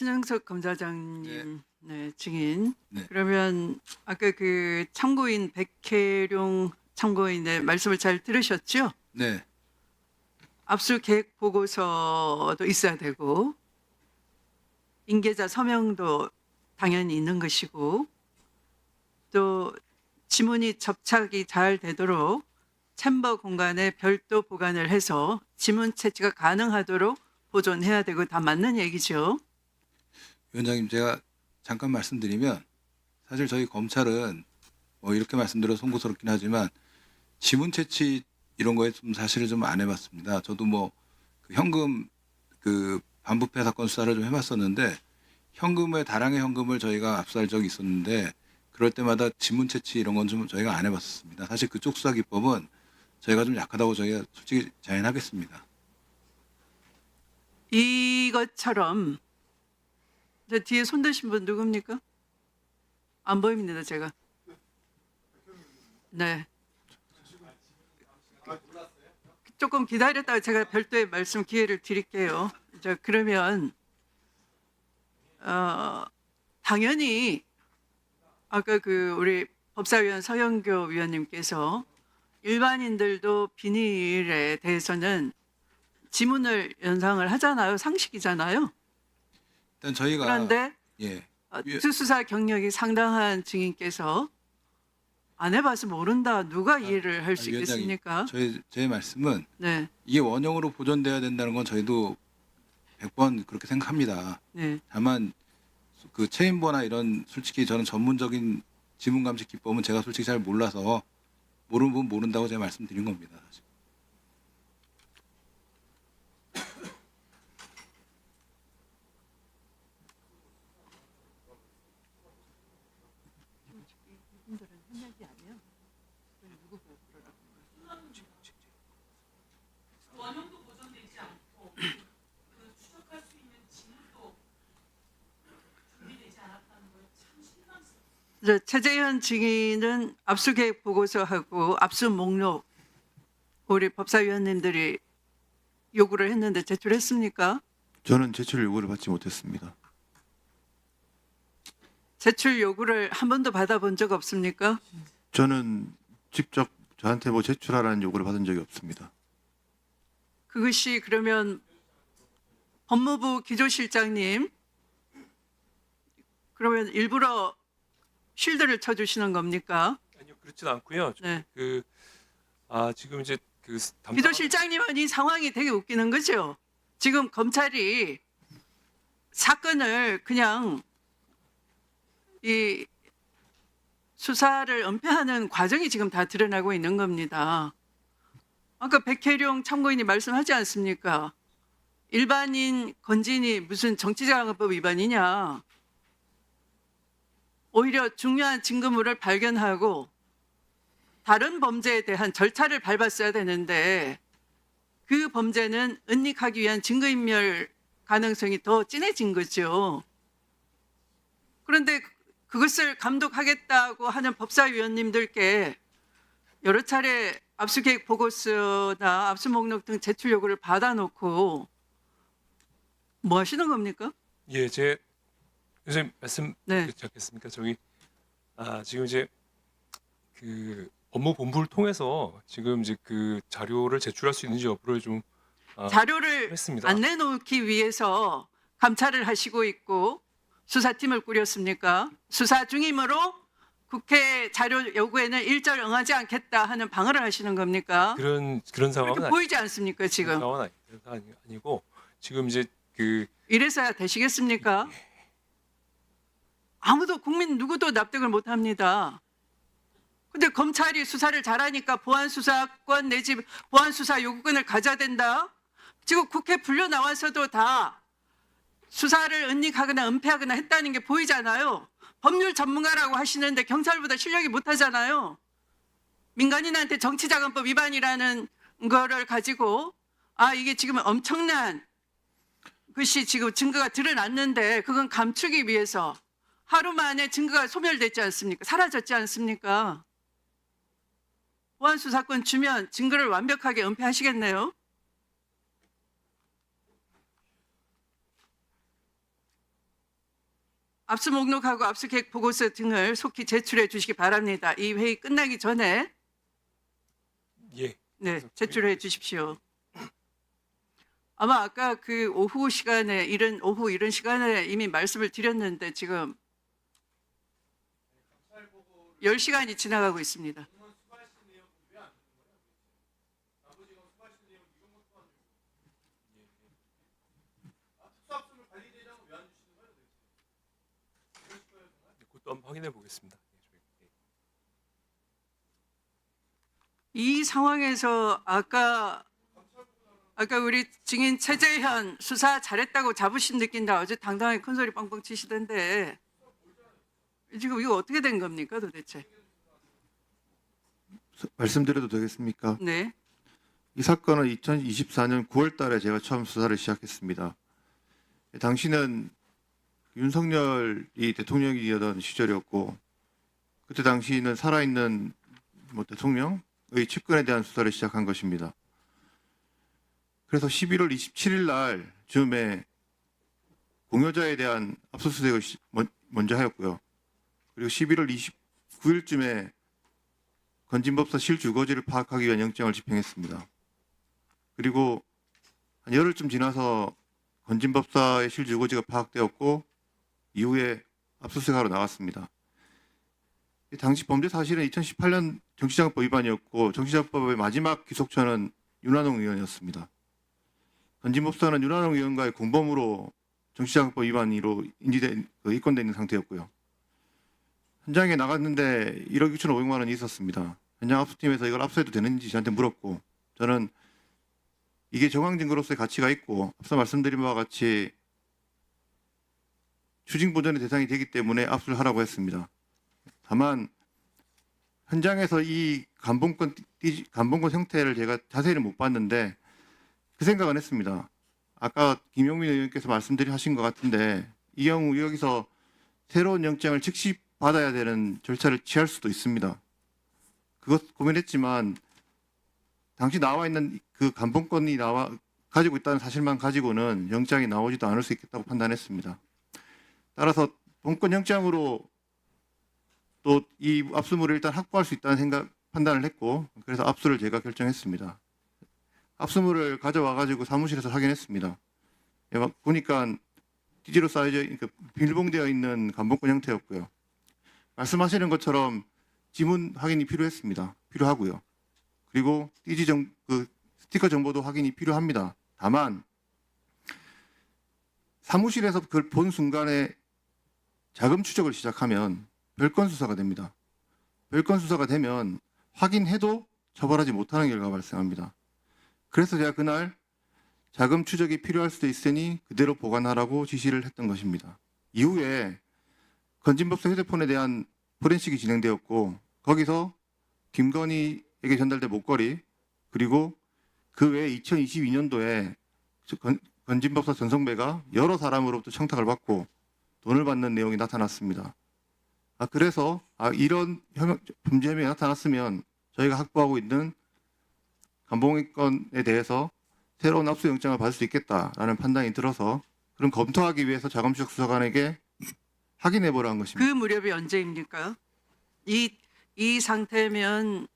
신영석 검사장님, 네, 증인. 네. 그러면 아까 그 참고인 백혜룡 참고인의 말씀을 잘 들으셨죠? 네. 압수계획 보고서도 있어야 되고 인계자 서명도 당연히 있는 것이고 또 지문이 접착이 잘 되도록 챔버 공간에 별도 보관을 해서 지문 채취가 가능하도록 보존해야 되고 다 맞는 얘기죠. 위원장님, 제가 잠깐 말씀드리면 사실 저희 검찰은 뭐 이렇게 말씀드려 송구스럽긴 하지만 지문 채취 이런 거에 좀 사실을 좀 안 해봤습니다. 저도 뭐 그 현금 그 반부패 사건 수사를 좀 해봤었는데 현금의 다량의 현금을 저희가 압수할 적이 있었는데 그럴 때마다 지문 채취 이런 건 좀 저희가 안 해봤었습니다. 사실 그쪽 수사 기법은 저희가 좀 약하다고 저희가 솔직히 자인하겠습니다. 이것처럼 저 뒤에 손 드신 분 누굽니까? 안 보입니다, 제가. 네. 조금 기다렸다가 제가 별도의 말씀 기회를 드릴게요. 자, 그러면 당연히 아까 그 우리 법사위원 서영교 위원님께서 일반인들도 비닐에 대해서는 지문을 연상을 하잖아요. 상식이잖아요. 일단 저희가 그런데 예. 수사 경력이 상당한 증인께서 안 해봐서 모른다. 누가 이해를 할 수 위원장님, 있겠습니까? 제 말씀은 네, 이게 원형으로 보존돼야 된다는 건 저희도 100번 그렇게 생각합니다. 네. 다만 그 체인버나 이런 솔직히 저는 전문적인 지문 감식 기법은 제가 솔직히 잘 몰라서 모르는 분 모른다고 제가 말씀드린 겁니다. 사실. 원형도 보존되지 않고 그 추적할 수 있는 지문도 준비되지 않았다는 걸 참 실망스럽습니다. 최재현 증인은 압수계획 보고서하고 압수 목록 우리 법사위원님들이 요구를 했는데 제출했습니까? 저는 제출 요구를 받지 못했습니다. 제출 요구를 한 번도 받아본 적 없습니까? 저는 직접 저한테 뭐 제출하라는 요구를 받은 적이 없습니다. 그것이 그러면 법무부 기조실장님 그러면 일부러 쉴드를 쳐주시는 겁니까? 아니요, 그렇지는 않고요. 네. 지금 이제 그 기조실장님은 이 상황이 되게 웃기는 거죠. 지금 검찰이 사건을 그냥 이 수사를 은폐하는 과정이 지금 다 드러나고 있는 겁니다. 아까 백혜룡 참고인이 말씀하지 않습니까? 일반인 건진이 무슨 정치자금법 위반이냐. 오히려 중요한 증거물을 발견하고 다른 범죄에 대한 절차를 밟았어야 되는데 그 범죄는 은닉하기 위한 증거인멸 가능성이 더 진해진 거죠. 그런데 그것을 감독하겠다고 하는 법사위원님들께 여러 차례 압수계획 보고서나 압수목록 등 제출 요구를 받아놓고 뭐 하시는 겁니까? 예, 제 선생님 말씀 네. 듣지 않겠습니까? 지금 이제 그 법무본부를 통해서 지금 이제 그 자료를 제출할 수 있는지 여부를 좀 자료를 했습니다. 안 내놓기 위해서 감찰을 하시고 있고 수사팀을 꾸렸습니까? 수사 중이므로 국회 자료 요구에는 일절 응하지 않겠다 하는 방어를 하시는 겁니까? 그런 상황은 그렇게 보이지 않습니까 지금? 그런 상황은 아니고 지금 이제 그 이래서야 되시겠습니까? 아무도 국민 누구도 납득을 못합니다. 근데 검찰이 수사를 잘하니까 보안수사권 내지 보안수사 요구권을 가져야 된다. 지금 국회 불려 나와서도 다 수사를 은닉하거나 은폐하거나 했다는 게 보이잖아요. 법률 전문가라고 하시는데 경찰보다 실력이 못하잖아요. 민간인한테 정치자금법 위반이라는 거를 가지고 이게 지금 엄청난 것이 지금 증거가 드러났는데 그건 감추기 위해서 하루 만에 증거가 소멸됐지 않습니까? 사라졌지 않습니까? 보안수사권 주면 증거를 완벽하게 은폐하시겠네요. 압수 목록하고 압수계획 보고서 등을 속히 제출해 주시기 바랍니다. 이 회의 끝나기 전에 예. 네, 제출해 주십시오. 아마 아까 그 오후 이런 시간에 이미 말씀을 드렸는데 지금 10시간이 지나가고 있습니다. 그것도 한번 확인해 보겠습니다. 이 상황에서 아까 우리 증인 최재현 수사 잘했다고 자부심 느낀다. 어제 당당하게 큰소리 뻥뻥 치시던데 지금 이거 어떻게 된 겁니까 도대체? 말씀드려도 되겠습니까? 네. 이 사건은 2024년 9월 달에 제가 처음 수사를 시작했습니다. 당시는 윤석열이 대통령이었던 시절이었고 그때 당시는 살아있는 대통령의 측근에 대한 수사를 시작한 것입니다. 그래서 11월 27일 날 즈음에 공여자에 대한 압수수색을 먼저 하였고요. 그리고 11월 29일쯤에 건진법사 실주거지를 파악하기 위한 영장을 집행했습니다. 그리고 한 열흘쯤 지나서 건진법사의 실주거지가 파악되었고 이후에 압수수색하러 나왔습니다. 당시 범죄 사실은 2018년 정치자금법 위반이었고 정치자금법의 마지막 기속처는 윤한홍 의원이었습니다. 건진법사는 윤한홍 의원과의 공범으로 정치자금법 위반으로 입건돼 있는 상태였고요. 현장에 나갔는데 1억 6,500만 원이 있었습니다. 현장 압수팀에서 이걸 압수해도 되는지 저한테 물었고 저는 이게 정황 증거로서의 가치가 있고 앞서 말씀드린 바와 같이 추징 보전의 대상이 되기 때문에 압수를 하라고 했습니다. 다만 현장에서 이 감봉권 형태를 제가 자세히는 못 봤는데 그 생각은 했습니다. 아까 김용민 의원께서 하신 것 같은데 이 경우 여기서 새로운 영장을 즉시 받아야 되는 절차를 취할 수도 있습니다. 그것 고민했지만 당시 나와 있는 그 감봉권이 가지고 있다는 사실만 가지고는 영장이 나오지도 않을 수 있겠다고 판단했습니다. 따라서 본권 영장으로 또 이 압수물을 일단 확보할 수 있다는 판단을 했고 그래서 압수를 제가 결정했습니다. 압수물을 가져와 가지고 사무실에서 확인했습니다. 보니까 띠지로 쌓여져 비닐봉되어 있는 감봉권 형태였고요. 말씀하시는 것처럼 지문 확인이 필요하고요. 그리고 스티커 정보도 확인이 필요합니다. 다만 사무실에서 그걸 본 순간에 자금 추적을 시작하면 별건 수사가 됩니다. 별건 수사가 되면 확인해도 처벌하지 못하는 결과가 발생합니다. 그래서 제가 그날 자금 추적이 필요할 수도 있으니 그대로 보관하라고 지시를 했던 것입니다. 이후에 건진법사 휴대폰에 대한 포렌식이 진행되었고 거기서 김건희에게 전달된 목걸이 그리고 그 외에 2022년도에 건진법사 전성배가 여러 사람으로부터 청탁을 받고 돈을 받는 내용이 나타났습니다. 그래서 이런 범죄 혐의가 나타났으면 저희가 확보하고 있는 감봉권에 대해서 새로운 압수영장을 받을 수 있겠다라는 판단이 들어서 그럼 검토하기 위해서 자금추적 수사관에게 확인해보라는 것입니다. 그 무렵이 언제입니까? 이 상태면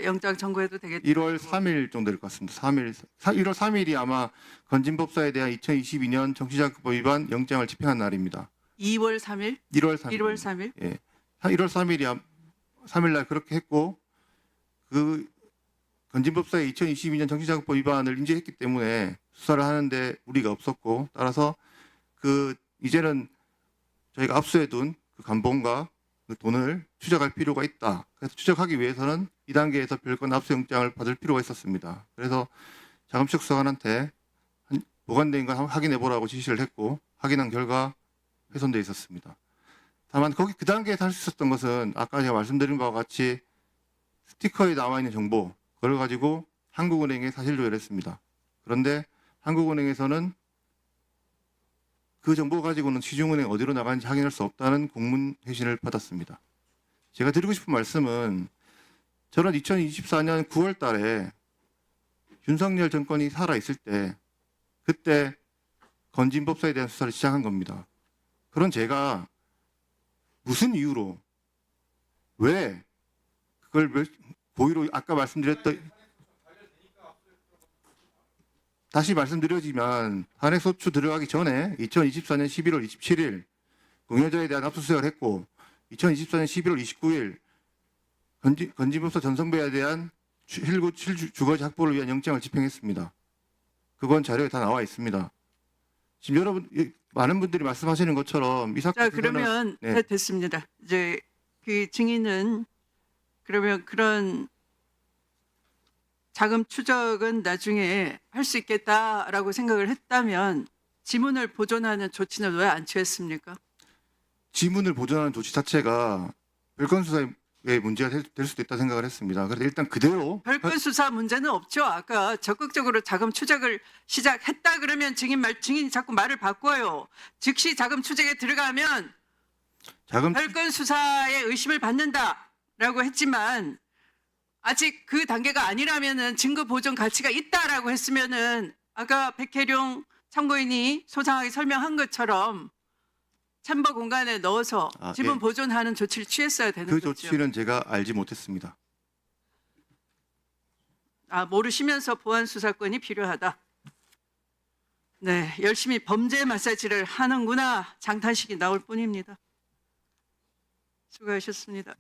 영장 청구해도 되겠다. 1월 3일 정도 될 것 같습니다. 1월 3일이 아마 건진법사에 대한 2022년 정치자금법 위반 영장을 집행한 날입니다. 2월 3일? 1월 3일. 1월 3일? 예. 1월 3일 날 그렇게 했고 그 건진법사의 2022년 정치자금법 위반을 인지했기 때문에 수사를 하는데 무리가 없었고 따라서 이제는 저희가 압수해둔 그 감봉과 그 돈을 추적할 필요가 있다. 그래서 추적하기 위해서는 이 단계에서 별건 압수영장을 받을 필요가 있었습니다. 그래서 자금추적 수사관한테 보관된 걸 확인해 보라고 지시를 했고 확인한 결과 훼손돼 있었습니다. 다만 그 단계에서 할 수 있었던 것은 아까 제가 말씀드린 바와 같이 스티커에 나와 있는 정보 그걸 가지고 한국은행에 사실 조회를 했습니다. 그런데 한국은행에서는 그 정보 가지고는 시중은행 어디로 나가는지 확인할 수 없다는 공문 회신을 받았습니다. 제가 드리고 싶은 말씀은 저는 2024년 9월 달에 윤석열 정권이 살아있을 때 그때 건진법사에 대한 수사를 시작한 겁니다. 그런 제가 무슨 이유로 왜 그걸 고의로 아까 말씀드렸던 다시 말씀드리지만 탄핵소추 들어가기 전에 2024년 11월 27일 공여자에 대한 압수수색을 했고 2024년 11월 29일 건지법사 전성배에 대한 실주거지 확보를 위한 영장을 집행했습니다. 그건 자료에 다 나와 있습니다. 지금 여러분 많은 분들이 말씀하시는 것처럼 이 자, 사건 그러면 네. 됐습니다. 이제 그 증인은 그러면 그런 자금 추적은 나중에 할 수 있겠다라고 생각을 했다면 지문을 보존하는 조치는 왜 안 취했습니까? 지문을 보존하는 조치 자체가 별건 수사의 문제가 될 수도 있다 생각을 했습니다. 그래서 일단 그대로 별건 수사 문제는 없죠. 아까 적극적으로 자금 추적을 시작했다 그러면 증인이 자꾸 말을 바꿔요. 즉시 자금 추적에 들어가면 자금 별건 수사에 의심을 받는다라고 했지만 아직 그 단계가 아니라면은 증거 보존 가치가 있다라고 했으면은 아까 백혜룡 참고인이 소상하게 설명한 것처럼 챔버 공간에 넣어서 지문 예. 보존하는 조치를 취했어야 되는 그 거죠. 조치는 제가 알지 못했습니다. 모르시면서 보안 수사권이 필요하다. 네, 열심히 범죄 마사지를 하는구나 장탄식이 나올 뿐입니다. 수고하셨습니다.